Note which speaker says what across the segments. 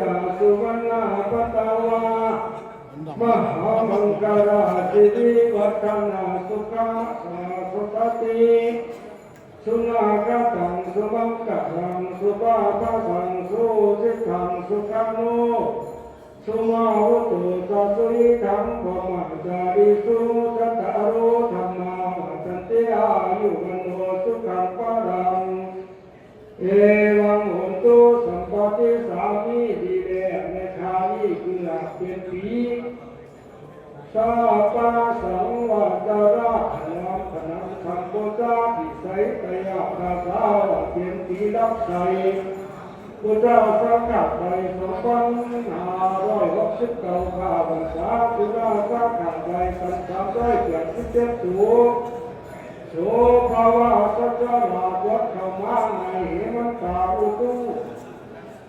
Speaker 1: ตาสุวรรณปตาวามหามังคลาสิริวัฒนาสุขะสุขติสุนาคตังสุมังกังสุปาทังสุสิทังสุขานุสุมาวุตุสัสุริทังปมาจาริสุสัตตารุธรรมาสันติอายุวันโนสุขังปะรังเอวังโหตุสัมปติสามีดีเลในคานี้คือหลักเป็นปีสาปาสังวาจาระนังขนังขังโกจาปิไสตยาคาสาวะเพียงปีรักใสพุทธสังฆะไปสองพัน569ข้าพเจ้าพุทธสังฆะไป377ตัวโสภาวะสัจจาวัฏเข้ามาในเหมันตาอุตุ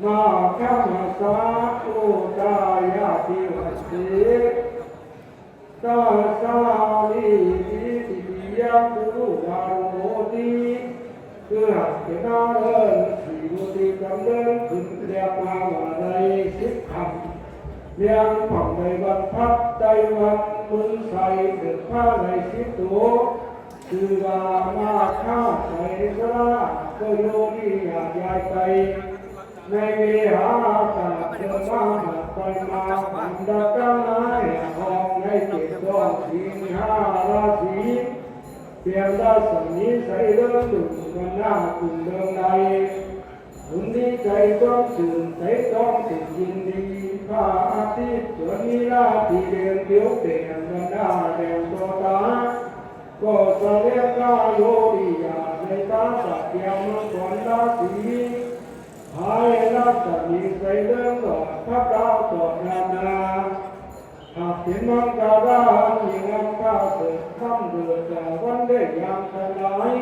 Speaker 1: มาข้ามาสาอุตายาติวัสสิตาสาลีติติยาปุวาโมติคือหักเนาเอิญสีมุติกำเนิดขึ้นเรียกมาว่าใน10 คำเรียงผ่องในบรรพัดใจวันมึงใส่เกิดผ้าใน10 ตัวคือว่ามาข้าใส่สระก็โยนิยายายไปในเวหาตาเดินมาหัดไปมาบันดากันนายทองใน7 ดวง5 ราศีเพียงได้สนิใส่เรื่องดุมันหน้าตุ่มเดิมใดบุญนี้ใจต้องตื่นใจต้องตื่นยินดีพระอาทิตย์ส่วนนี้ลาที่เรียนเดียวเด่นมันหน้าเรียนตัวตาก็เสด็จกาโยดิยาในตาสักยามังกรราศีหายราชมีใส่เรื่องหลอดพระดาวตอดนานาหากเห็นมังกรดามีงามข้าเกิดข้ามเดือดแต่วันได้ยามทลาย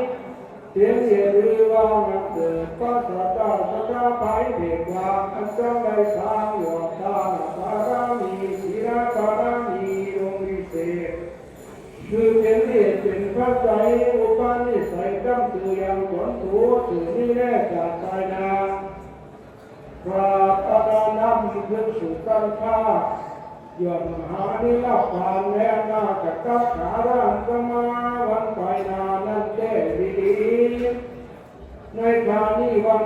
Speaker 1: เสียงเสียรือว่านักเกิดพระสัตตาสัตตาไปเด็กว่าอันจำได้ทางหยดตาปารามีศีลปารามีองค์วิเศษคือเป็นเหตุเป็นพระใจอุปาณิสัยกำตือยังผลตัวสื่อนี้แน่จากใจนาพระอาจารย์นำขึ้นสู่กันข้ายอดมหานิลพานแน่นาจะกัดขาร่างก็มาวันไปนานั่นแก้ดีในครานี้วัน